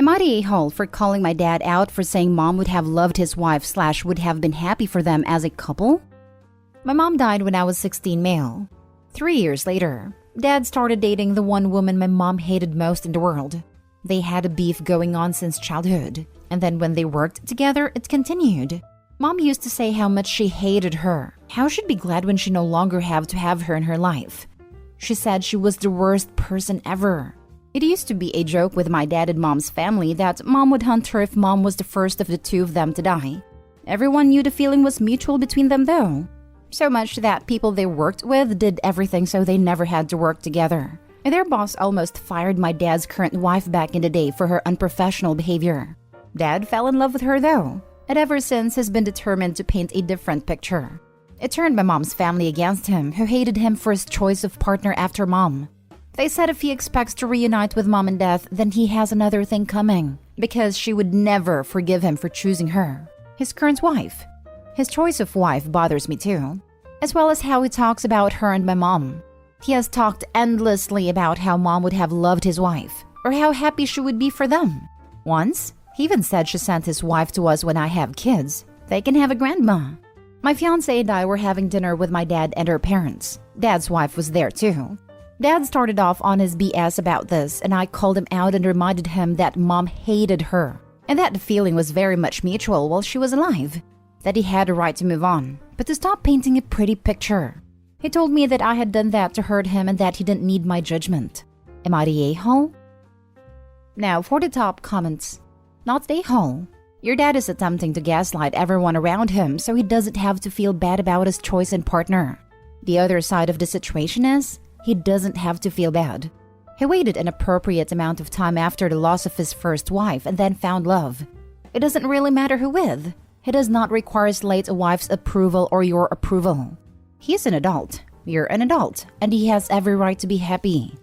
Am I the a-hole for calling my dad out for saying mom would have loved his wife / would have been happy for them as a couple? My mom died when I was 16 male. 3 years later, dad started dating the one woman my mom hated most in the world. They had a beef going on since childhood, and then when they worked together, it continued. Mom used to say how much she hated her, how she'd be glad when she no longer have to have her in her life. She said she was the worst person ever. It used to be a joke with my dad and mom's family that mom would hunt her if mom was the first of the two of them to die. Everyone knew the feeling was mutual between them though. So much that people they worked with did everything so they never had to work together. And their boss almost fired my dad's current wife back in the day for her unprofessional behavior. Dad fell in love with her though, and ever since has been determined to paint a different picture. It turned my mom's family against him, who hated him for his choice of partner after mom. They said if he expects to reunite with mom in death, then he has another thing coming, because she would never forgive him for choosing her, his current wife. His choice of wife bothers me too, as well as how he talks about her and my mom. He has talked endlessly about how mom would have loved his wife, or how happy she would be for them. Once, he even said she sent his wife to us when I have kids. They can have a grandma. My fiancé and I were having dinner with my dad and her parents. Dad's wife was there too. Dad started off on his BS about this, and I called him out and reminded him that mom hated her, and that the feeling was very much mutual while she was alive, that he had a right to move on, but to stop painting a pretty picture. He told me that I had done that to hurt him and that he didn't need my judgment. Am I the a-hole? Now for the top comments. Not the a-hole. Your dad is attempting to gaslight everyone around him so he doesn't have to feel bad about his choice and partner. The other side of the situation is, he doesn't have to feel bad. He waited an appropriate amount of time after the loss of his first wife and then found love. It doesn't really matter who with. He does not require a wife's approval or your approval. He's an adult, you're an adult, and he has every right to be happy.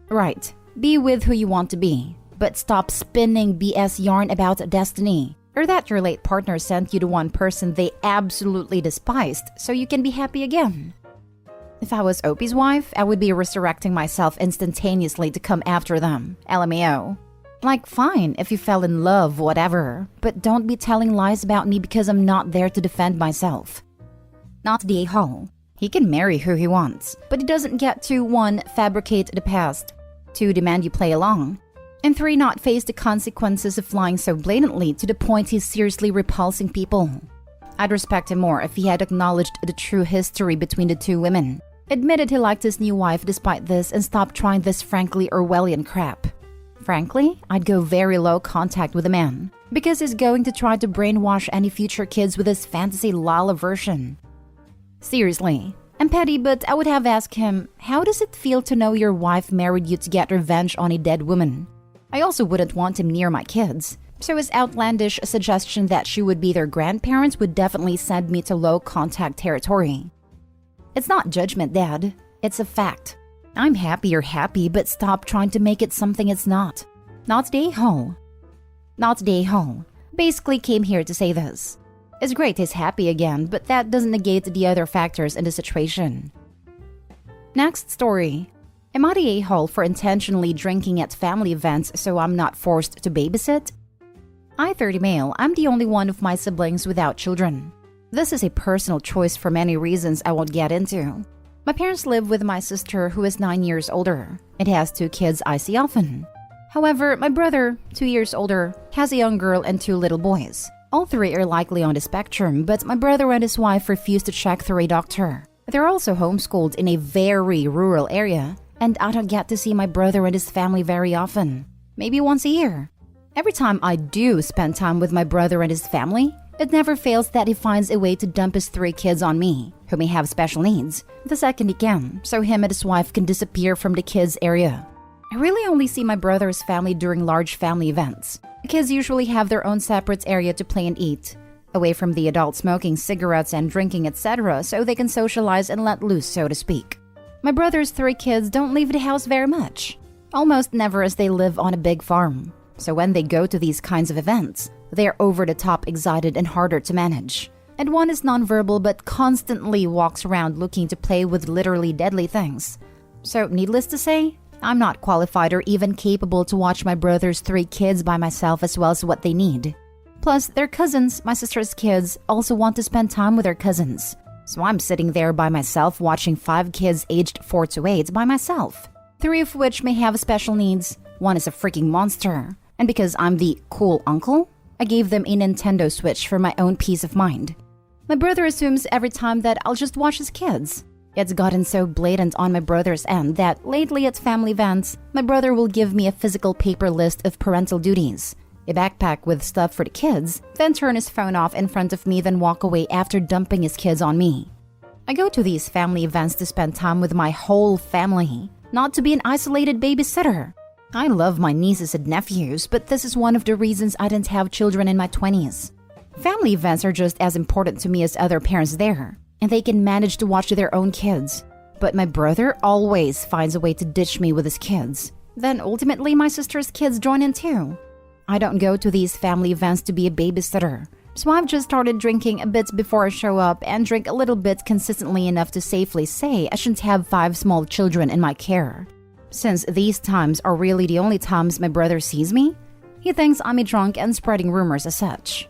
Right, be with who you want to be, but stop spinning BS yarn about destiny, or that your late partner sent you to one person they absolutely despised so you can be happy again. If I was Opie's wife, I would be resurrecting myself instantaneously to come after them. LMAO. Like, fine, if you fell in love, whatever, but don't be telling lies about me because I'm not there to defend myself. Not the a-hole. He can marry who he wants, but he doesn't get to 1. Fabricate the past, 2. Demand you play along, and 3. Not face the consequences of lying so blatantly to the point he's seriously repulsing people. I'd respect him more if he had acknowledged the true history between the two women, admitted he liked his new wife despite this, and stopped trying this frankly Orwellian crap. Frankly, I'd go very low contact with the man, because he's going to try to brainwash any future kids with his fantasy Lala version. Seriously, I'm petty, but I would have asked him, how does it feel to know your wife married you to get revenge on a dead woman? I also wouldn't want him near my kids, so his outlandish suggestion that she would be their grandparents would definitely send me to low contact territory. It's not judgment, Dad. It's a fact. I'm happy you're happy, but stop trying to make it something it's not. Not the a-hole. Not the a-hole. Basically came here to say this. It's great he's happy again, but that doesn't negate the other factors in the situation. Next story. Am I the a-hole for intentionally drinking at family events so I'm not forced to babysit? I, 30 male, I'm the only one of my siblings without children. This is a personal choice for many reasons I won't get into. My parents live with my sister who is 9 years older. It has 2 kids I see often. However, my brother, 2 years older, has a young girl and 2 little boys. All 3 are likely on the spectrum, but my brother and his wife refuse to check through a doctor. They're also homeschooled in a very rural area, and I don't get to see my brother and his family very often. Maybe once a year. Every time I do spend time with my brother and his family, it never fails that he finds a way to dump his 3 kids on me, who may have special needs, the second he can, so him and his wife can disappear from the kids' area. I really only see my brother's family during large family events. The kids usually have their own separate area to play and eat, away from the adults smoking cigarettes and drinking, etc., so they can socialize and let loose, so to speak. My brother's 3 kids don't leave the house very much, almost never, as they live on a big farm. So when they go to these kinds of events, they're over the top excited and harder to manage. And one is nonverbal but constantly walks around looking to play with literally deadly things. So needless to say, I'm not qualified or even capable to watch my brother's 3 kids by myself as well as what they need. Plus, their cousins, my sister's kids, also want to spend time with their cousins. So I'm sitting there by myself watching 5 kids aged 4 to 8 by myself. 3 of which may have special needs. 1 is a freaking monster. And because I'm the cool uncle, I gave them a Nintendo Switch for my own peace of mind. My brother assumes every time that I'll just watch his kids. It's gotten so blatant on my brother's end that lately at family events, my brother will give me a physical paper list of parental duties, a backpack with stuff for the kids, then turn his phone off in front of me, then walk away after dumping his kids on me. I go to these family events to spend time with my whole family, not to be an isolated babysitter. I love my nieces and nephews, but this is one of the reasons I didn't have children in my 20s. Family events are just as important to me as other parents there, and they can manage to watch their own kids. But my brother always finds a way to ditch me with his kids. Then ultimately my sister's kids join in too. I don't go to these family events to be a babysitter, so I've just started drinking a bit before I show up and drink a little bit consistently enough to safely say I shouldn't have 5 small children in my care. Since these times are really the only times my brother sees me, he thinks I'm a drunk and spreading rumors as such.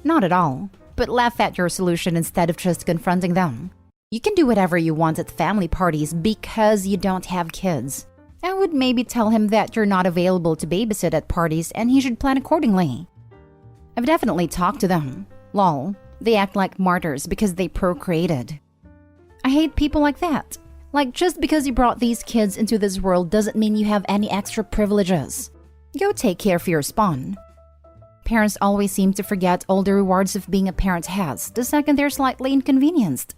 Not at all, but laugh at your solution instead of just confronting them. You can do whatever you want at family parties because you don't have kids. I would maybe tell him that you're not available to babysit at parties and he should plan accordingly. I've definitely talked to them. Lol, they act like martyrs because they procreated. I hate people like that. Like, just because you brought these kids into this world doesn't mean you have any extra privileges. Go take care of your spawn. Parents always seem to forget all the rewards of being a parent has the second they're slightly inconvenienced.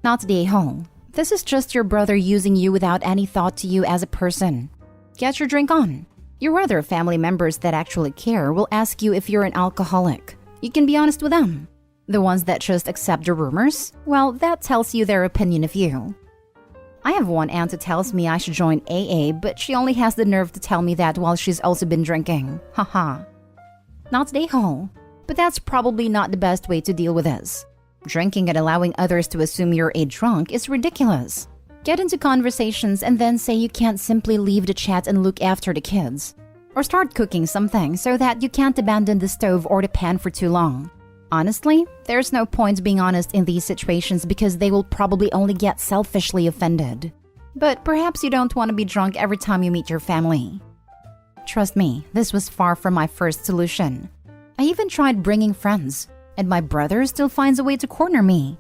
Not the a-hole. This is just your brother using you without any thought to you as a person. Get your drink on. Your other family members that actually care will ask you if you're an alcoholic. You can be honest with them. The ones that just accept the rumors, well, that tells you their opinion of you. I have one aunt who tells me I should join AA, but she only has the nerve to tell me that while she's also been drinking. Haha. Not the a-hole. But that's probably not the best way to deal with this. Drinking and allowing others to assume you're a drunk is ridiculous. Get into conversations and then say you can't simply leave the chat and look after the kids. Or start cooking something so that you can't abandon the stove or the pan for too long. Honestly, there's no point being honest in these situations because they will probably only get selfishly offended. But perhaps you don't want to be drunk every time you meet your family. Trust me, this was far from my first solution. I even tried bringing friends, and my brother still finds a way to corner me.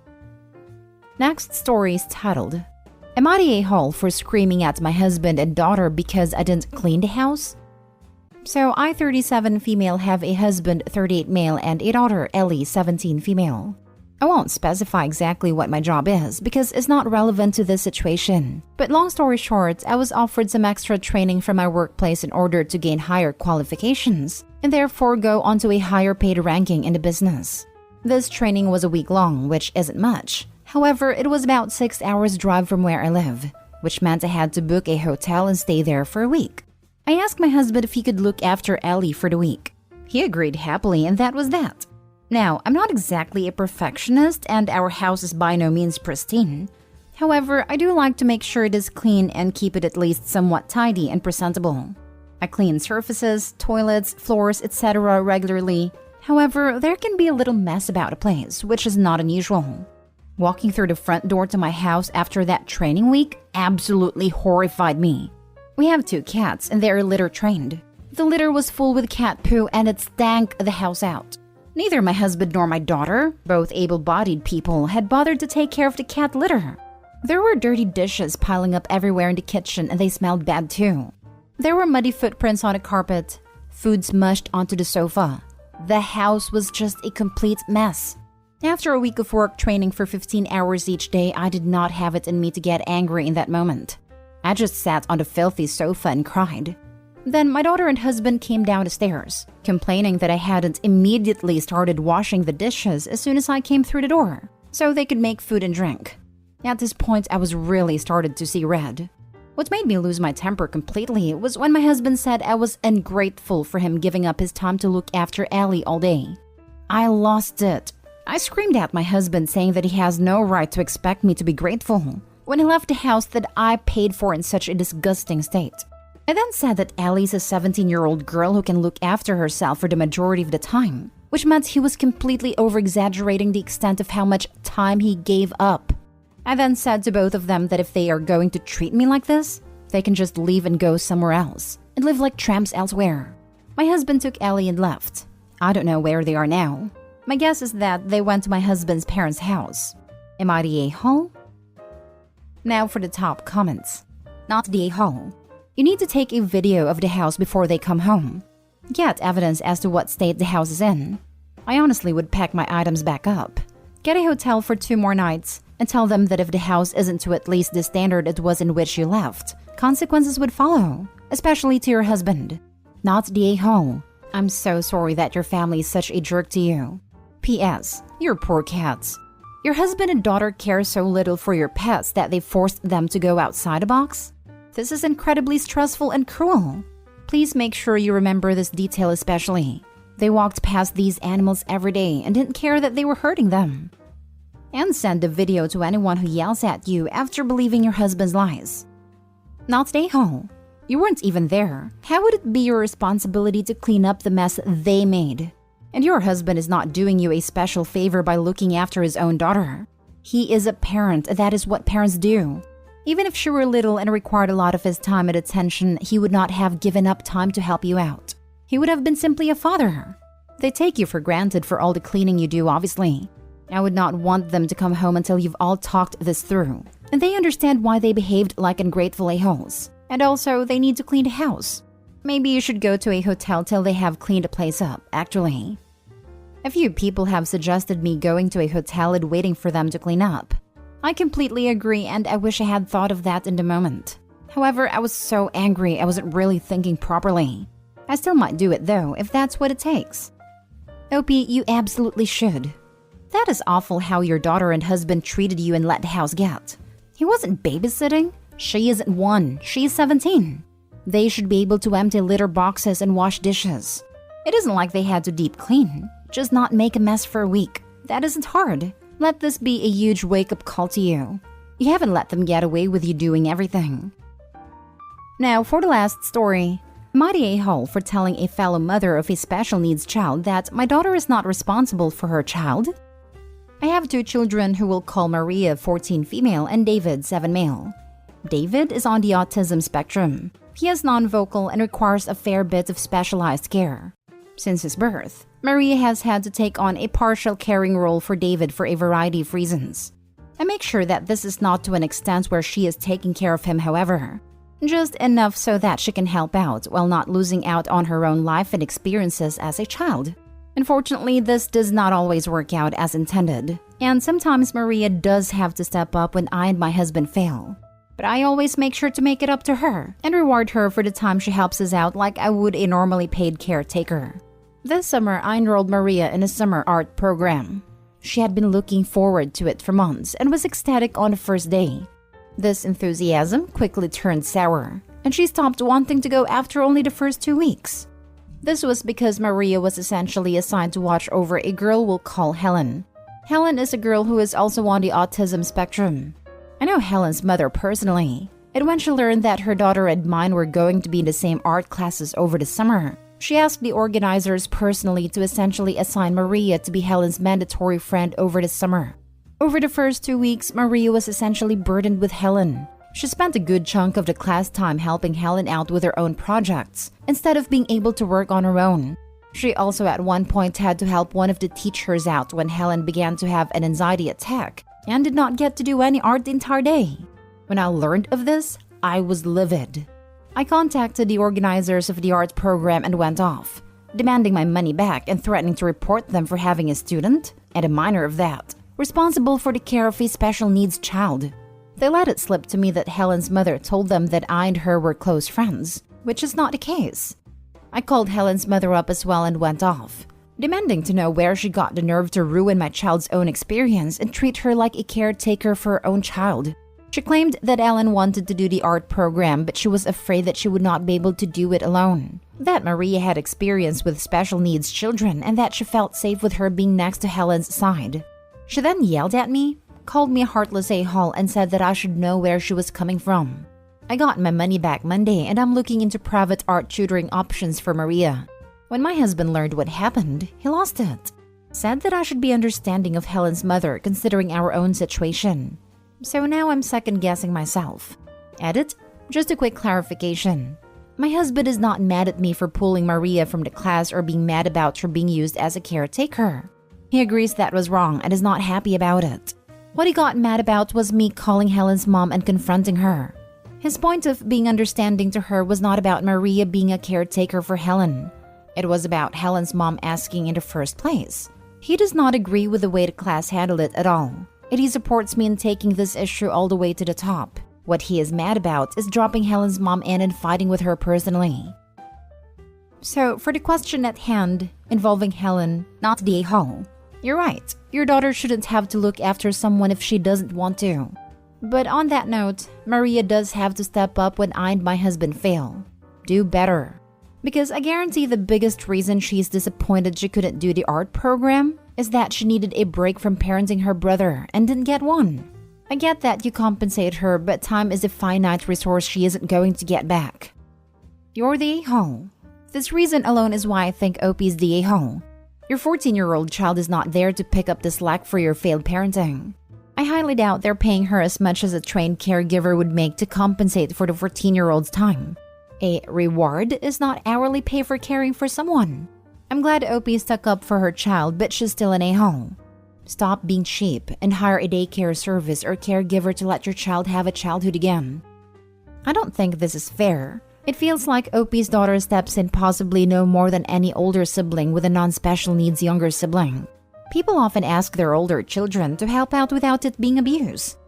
Next story is titled, Am I the a-hole for screaming at my husband and daughter because I didn't clean the house? So I, 37 female, have a husband, 38 male, and a daughter, Ellie, 17 female. I won't specify exactly what my job is because it's not relevant to this situation. But long story short, I was offered some extra training from my workplace in order to gain higher qualifications and therefore go onto a higher paid ranking in the business. This training was a week long, which isn't much. However, it was about 6 hours drive from where I live, which meant I had to book a hotel and stay there for a week. I asked my husband if he could look after Ellie for the week. He agreed happily, and that was that. Now, I'm not exactly a perfectionist, and our house is by no means pristine. However, I do like to make sure it is clean and keep it at least somewhat tidy and presentable. I clean surfaces, toilets, floors, etc. regularly. However, there can be a little mess about a place, which is not unusual. Walking through the front door to my house after that training week absolutely horrified me. We have 2 cats, and they are litter trained. The litter was full with cat poo, and it stank the house out. Neither my husband nor my daughter, both able-bodied people, had bothered to take care of the cat litter. There were dirty dishes piling up everywhere in the kitchen, and they smelled bad too. There were muddy footprints on the carpet, food smushed onto the sofa. The house was just a complete mess. After a week of work training for 15 hours each day, I did not have it in me to get angry in that moment. I just sat on the filthy sofa and cried. Then my daughter and husband came down the stairs, complaining that I hadn't immediately started washing the dishes as soon as I came through the door, so they could make food and drink. At this point, I was really started to see red. What made me lose my temper completely was when my husband said I was ungrateful for him giving up his time to look after Ellie all day. I lost it. I screamed at my husband saying that he has no right to expect me to be grateful. when he left the house that I paid for in such a disgusting state. I then said that Ellie's a 17-year-old girl who can look after herself for the majority of the time, which meant he was completely over-exaggerating the extent of how much time he gave up. I then said to both of them that if they are going to treat me like this, they can just leave and go somewhere else and live like tramps elsewhere. My husband took Ellie and left. I don't know where they are now. My guess is that they went to my husband's parents' house. Am I the a-hole? Now for the top comments. Not the a-hole. You need to take a video of the house before they come home. Get evidence as to what state the house is in. I honestly would pack my items back up. Get a hotel for 2 more nights and tell them that if the house isn't to at least the standard it was in which you left, consequences would follow, especially to your husband. Not the a-hole. I'm so sorry that your family is such a jerk to you. P.S. Your poor cats. Your husband and daughter care so little for your pets that they forced them to go outside a box? This is incredibly stressful and cruel. Please make sure you remember this detail especially. They walked past these animals every day and didn't care that they were hurting them. And send the video to anyone who yells at you after believing your husband's lies. Not the a-hole. You weren't even there. How would it be your responsibility to clean up the mess they made? And your husband is not doing you a special favor by looking after his own daughter. He is a parent. That is what parents do. Even if she were little and required a lot of his time and attention, he would not have given up time to help you out. He would have been simply a father. They take you for granted for all the cleaning you do, obviously. I would not want them to come home until you've all talked this through, and they understand why they behaved like ungrateful a-holes. And also, they need to clean the house. Maybe you should go to a hotel till they have cleaned the place up, actually. A few people have suggested me going to a hotel and waiting for them to clean up. I completely agree, and I wish I had thought of that in the moment. However, I was so angry I wasn't really thinking properly. I still might do it though, if that's what it takes. Opie, you absolutely should. That is awful how your daughter and husband treated you and let the house get. He wasn't babysitting. She isn't 1, she's 17. They should be able to empty litter boxes and wash dishes. It isn't like they had to deep clean. Just not make a mess for a week. That isn't hard. Let this be a huge wake-up call to you. You haven't let them get away with you doing everything. Now, for the last story. Am I the a-hole for telling a fellow mother of a special needs child that my daughter is not responsible for her child? I have 2 children who we'll call Maria, 14 female, and David, 7 male. David is on the autism spectrum. He is non-vocal and requires a fair bit of specialized care. Since his birth, Maria has had to take on a partial caring role for David for a variety of reasons. I make sure that this is not to an extent where she is taking care of him, however. Just enough so that she can help out while not losing out on her own life and experiences as a child. Unfortunately, this does not always work out as intended, and sometimes Maria does have to step up when I and my husband fail. But I always make sure to make it up to her and reward her for the time she helps us out like I would a normally paid caretaker. This summer, I enrolled Maria in a summer art program. She had been looking forward to it for months and was ecstatic on the first day. This enthusiasm quickly turned sour, and she stopped wanting to go after only the first 2 weeks. This was because Maria was essentially assigned to watch over a girl we'll call Helen. Helen is a girl who is also on the autism spectrum. I know Helen's mother personally, and when she learned that her daughter and mine were going to be in the same art classes over the summer, she asked the organizers personally to essentially assign Maria to be Helen's mandatory friend over the summer. Over the first 2 weeks, Maria was essentially burdened with Helen. She spent a good chunk of the class time helping Helen out with her own projects, instead of being able to work on her own. She also at one point had to help one of the teachers out when Helen began to have an anxiety attack, and did not get to do any art the entire day. When I learned of this, I was livid. I contacted the organizers of the art program and went off, demanding my money back and threatening to report them for having a student, and a minor of that, responsible for the care of a special needs child. They let it slip to me that Helen's mother told them that I and her were close friends, which is not the case. I called Helen's mother up as well and went off, demanding to know where she got the nerve to ruin my child's own experience and treat her like a caretaker for her own child. She claimed that Ellen wanted to do the art program, but she was afraid that she would not be able to do it alone. That Maria had experience with special needs children and that she felt safe with her being next to Helen's side. She then yelled at me, called me a heartless a-hole and said that I should know where she was coming from. I got my money back Monday and I'm looking into private art tutoring options for Maria. When my husband learned what happened, he lost it. Said that I should be understanding of Helen's mother considering our own situation. So now I'm second-guessing myself. Edit, just a quick clarification. My husband is not mad at me for pulling Maria from the class or being mad about her being used as a caretaker. He agrees that was wrong and is not happy about it. What he got mad about was me calling Helen's mom and confronting her. His point of being understanding to her was not about Maria being a caretaker for Helen. It was about Helen's mom asking in the first place. He does not agree with the way the class handled it at all, and he supports me in taking this issue all the way to the top. What he is mad about is dropping Helen's mom in and fighting with her personally. So, for the question at hand, involving Helen, not the a-hole, you're right, your daughter shouldn't have to look after someone if she doesn't want to. But on that note, Maria does have to step up when I and my husband fail. Do better. Because I guarantee the biggest reason she's disappointed she couldn't do the art program is that she needed a break from parenting her brother and didn't get one. I get that you compensate her, but time is a finite resource she isn't going to get back. You're the a-hole. This reason alone is why I think OP's the a-hole. Your 14-year-old child is not there to pick up the slack for your failed parenting. I highly doubt they're paying her as much as a trained caregiver would make to compensate for the 14-year-old's time. A reward is not hourly pay for caring for someone. I'm glad OP stuck up for her child, but she's still an a-hole. Stop being cheap and hire a daycare service or caregiver to let your child have a childhood again. I don't think this is fair. It feels like OP's daughter steps in possibly no more than any older sibling with a non-special needs younger sibling. People often ask their older children to help out without it being abuse.